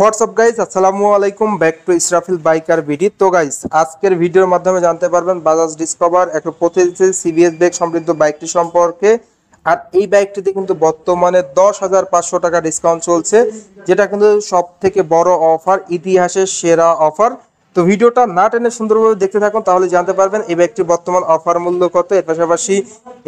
WhatsApp guys, আসসালামু আলাইকুম। Back to Israfil biker ভিডি। তো গাইস, আজকের ভিডিওর মাধ্যমে জানতে পারবেন বাজাজ ডিসকভার একটা প্রতিদিন সিবিএস ব্রেক সমৃদ্ধ বাইকটি সম্পর্কে। আর এই বাইকটিতে কিন্তু বর্তমানে 10,500 টাকা ডিসকাউন্ট চলছে, যেটা কিন্তু সব থেকে বড় অফার, ইতিহাসের সেরা অফার। তো ভিডিওটা না টেনে সুন্দরভাবে দেখতে থাকুন, তাহলে জানতে পারবেন এই বাইকটির বর্তমান অফার মূল্য কত। এর পাশাপাশি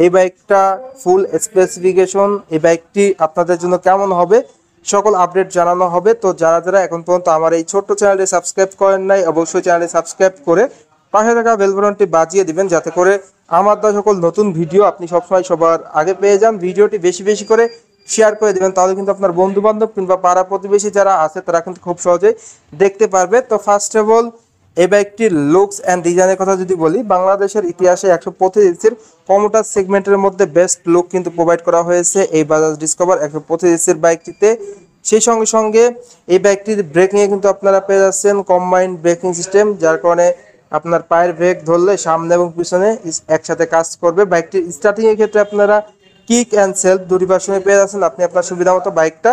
এই বাইকটা ফুল স্পেসিফিকেশন, এই বাইকটি আপনাদের জন্য কেমন হবে, সকল আপডেট জানানো হবে। তো যারা যারা এখন পর্যন্ত আমার এই ছোট্ট চ্যানেলটি সাবস্ক্রাইব করেন নাই, অবশ্যই চ্যানেলটি সাবস্ক্রাইব করে পাশে থাকা বেল বাটনটি বাজিয়ে দিবেন, যাতে করে আমার দেওয়া সকল নতুন ভিডিও আপনি সবসময় সবার আগে পেয়ে যান। ভিডিওটি বেশি বেশি করে শেয়ার করে দিবেন, তাহলে কিন্তু আপনার বন্ধু বান্ধব কিংবা পাড়া প্রতিবেশী যারা আছে তারা কিন্তু খুব সহজেই দেখতে পারবে। তো ফার্স্ট অফ অল, এই বাইকটির লুকস অ্যান্ড ডিজাইনের কথা যদি বলি, বাংলাদেশের ইতিহাসে 125 কমিউটার সেগমেন্টের মধ্যে বেস্ট লুক কিন্তু প্রোভাইড করা হয়েছে এই বাজাজ ডিসকভার 125 বাইকটিতে। সেই সঙ্গে সঙ্গে এই বাইকটির ব্রেকিংয়ে কিন্তু আপনারা পেয়ে যাচ্ছেন কম্বাইন্ড ব্রেকিং সিস্টেম, যার কারণে আপনার পায়ের ব্রেক ধরলে সামনে এবং পিছনে একসাথে কাজ করবে। বাইকটির স্টার্টিংয়ের ক্ষেত্রে আপনারা কিক অ্যান্ড সেলফ দুটি ভার্সনে পেয়ে যাচ্ছেন, আপনি আপনার সুবিধা মতো বাইকটা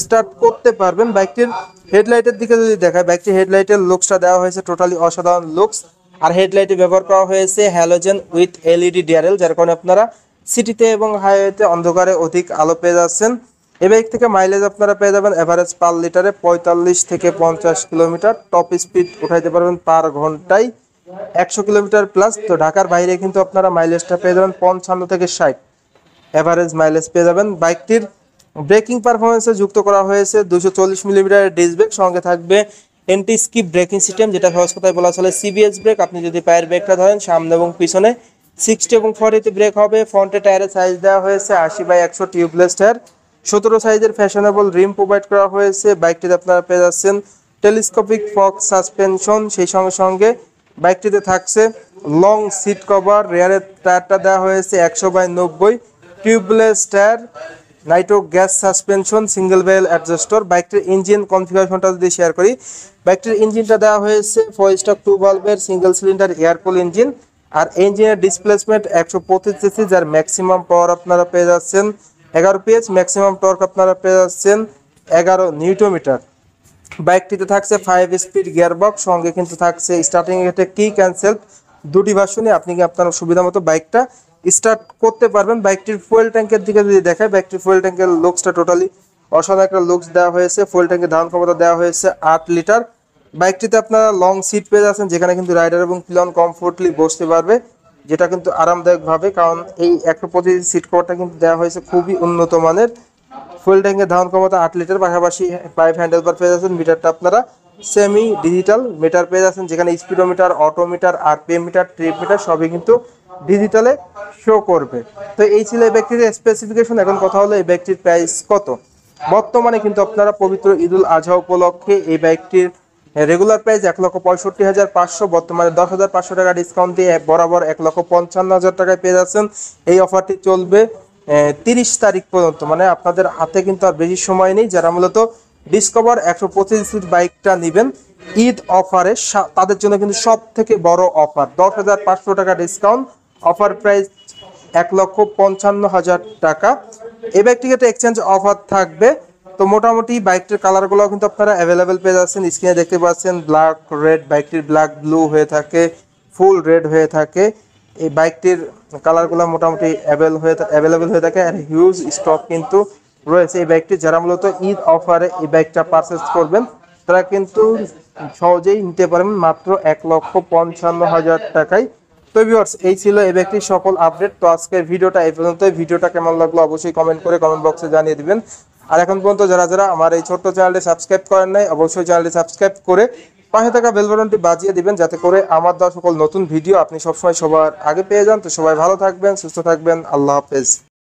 স্টার্ট করতে পারবেন। বাইকটির হেডলাইটের দিকে যদি দেখায়, বাইকটির হেডলাইটের লুকসটা দেওয়া হয়েছে টোটালি অসাধারণ লুকস। আর হেডলাইটে ব্যবহার করা হয়েছে হ্যালোজেন উইথ এলইডি ডিআরএল, যার কারণে আপনারা সিটিতে এবং হাইওয়েতে অন্ধকারে অধিক আলো পেয়ে যাচ্ছেন। এই বাইক থেকে মাইলেজ আপনারা পেয়ে যাবেন এভারেজ পার লিটারে 45 থেকে 50 কিলোমিটার। টপ স্পিড উঠাইতে পারবেন পার ঘন্টায় 100 কিলোমিটার প্লাস। তো ঢাকার বাইরে কিন্তু আপনারা মাইলেজটা পেয়ে যাবেন 55 থেকে 60 এভারেজ মাইলেজ পেয়ে যাবেন। বাইকটির ব্রেকিং পারফরমেন্সে যুক্ত করা হয়েছে 240 মিলিমিটারের ডিস্ক ব্রেক, সঙ্গে থাকবে এন্টি স্কিপ ব্রেকিং সিস্টেম, যেটা সহজ কথায় বলা চলে সিবিএস ব্রেক। আপনি যদি পায়ের ব্রেকটা ধরেন, সামনে এবং পিছনে 60 এবং 40 ব্রেক হবে। ফ্রন্টে টায়ারের সাইজ দেওয়া হয়েছে 80/100 টিউবলেস টায়ার, 17 সাইজের ফ্যাশনেবল রিম প্রোভাইড করা হয়েছে। বাইকটিতে আপনারা পেয়ে যাচ্ছেন টেলিস্কোপিক ফগ সাসপেনশন, সেই সঙ্গে সঙ্গে বাইকটিতে থাকছে লং সিট কভার। রেয়ারের টায়ারটা দেওয়া হয়েছে 100/90 tubeless tyre, nitro gas suspension, single বেল অ্যাডজাস্টর। বাইকটির ইঞ্জিন কনফিগারেশনটা যদি শেয়ার করি, বাইকটির ইঞ্জিনটা দেওয়া হয়েছে 4 স্ট্রোক 2 ভালভের সিঙ্গেল সিলিন্ডার এয়ারকুল ইঞ্জিন। আর ইঞ্জিনের ডিসপ্লেসমেন্ট 125 সিসি, যার ম্যাক্সিমাম পাওয়ার আপনারা পেয়ে যাচ্ছেন 11 পিএইচ, ম্যাক্সিমাম টর্ক আপনারা পেয়ে যাচ্ছেন 11 নিউটন। বাইকটিতে থাকছে 5 স্পিড গিয়ারবক্স, সঙ্গে কিন্তু থাকছে স্টার্টিং এতে কিক অ্যান্ড সেলফ দুটি ভার্সনে আপনি কি আপনার সুবিধা মতো বাইকটা স্টার্ট করতে পারবেন। বাইকটির ফুয়েল ট্যাঙ্কের দিকে যদি দেখায়, বাইকটির ফুয়েল ট্যাঙ্কের লুকসটা টোটালি অসাধারণ একটা লুকস দেওয়া হয়েছে। ফুয়েল ট্যাঙ্কের ধারণ ক্ষমতা দেওয়া হয়েছে 8 লিটার। বাইকটিতে আপনারা লং সিট পেয়ে যাচ্ছেন, যেখানে কিন্তু রাইডার এবং পিলিয়ন কমফোর্টলি বসতে পারবে, যেটা কিন্তু আরামদায়কভাবে, কারণ এই 125 সিট কভারটা কিন্তু দেওয়া হয়েছে খুবই উন্নত মানের। ফুয়েল ট্যাঙ্কের ধারণ ক্ষমতা 8 লিটার, পাশাপাশি পাইপ হ্যান্ডেল বার পেয়ে যাচ্ছেন। মিটারটা আপনারা সেমি ডিজিটাল মিটার পেয়ে যাচ্ছেন, যেখানে speedometer, odometer, RPM meter, trip meter সবই কিন্তু ডিজিটালে শো করবে। তো এই ছিল এই ব্যক্তির স্পেসিফিকেশন। এখন কথা হলো এই ব্যক্তির প্রাইস কত। বর্তমানে কিন্তু আপনারা পবিত্র ঈদুল আজহা উপলক্ষে এই বাইকটির রেগুলার প্রাইস 1,65,500, বর্তমানে 10,500 টাকা ডিসকাউন্ট দিয়ে বরাবর 1,55,000 টাকায় পেয়ে যাচ্ছেন। এই অফারটি চলবে 30 তারিখ পর্যন্ত, মানে আপনাদের হাতে কিন্তু আর বেশি সময় নেই। যারা মূলত ডিসকভার 125 সিট বাইকটা নেবেন ঈদ অফারে, তাদের জন্য কিন্তু সব থেকে বড় অফার 10,500 টাকা ডিসকাউন্ট। অফার প্রাইস 1,55,000 টাকা। এই বাইকটিকে তো এক্সচেঞ্জ অফার থাকবে। তো মোটামুটি বাইকটির কালারগুলো কিন্তু আপনারা অ্যাভেলেবেল পেয়ে যাচ্ছেন। স্ক্রিনে দেখতে পাচ্ছেন ব্ল্যাক রেড, বাইকটির ব্ল্যাক ব্লু হয়ে থাকে, ফুল রেড হয়ে থাকে। এই বাইকটির কালারগুলো মোটামুটি অ্যাভেলেবেল হয়ে থাকে, আর হিউজ স্টক কিন্তু রয়েছে এই বাইকটি। যারা মূলত ঈদ অফারে এই বাইকটা পারচেস করবেন, তারা কিন্তু সহজেই নিতে পারবেন মাত্র 1,55,000 টাকায়। তো ভিউয়ার্স, এই ছিল এই ব্যক্তির সকল আপডেট। তো আজকের ভিডিওটা এই পর্যন্ত। ভিডিওটা কেমন লাগলো অবশ্যই কমেন্ট করে কমেন্ট বক্সে জানিয়ে দিবেন। আর এখন পর্যন্ত যারা যারা আমার এই ছোট্ট চ্যানেলটি সাবস্ক্রাইব করেন নাই, অবশ্যই চ্যানেলটি সাবস্ক্রাইব করে পাশে থাকা বেল বাটনটি বাজিয়ে দিবেন, যাতে করে আমার দেওয়া সকল নতুন ভিডিও আপনি সবসময় সবার আগে পেয়ে যান। তো সবাই ভালো থাকবেন, সুস্থ থাকবেন, আল্লাহ হাফেজ।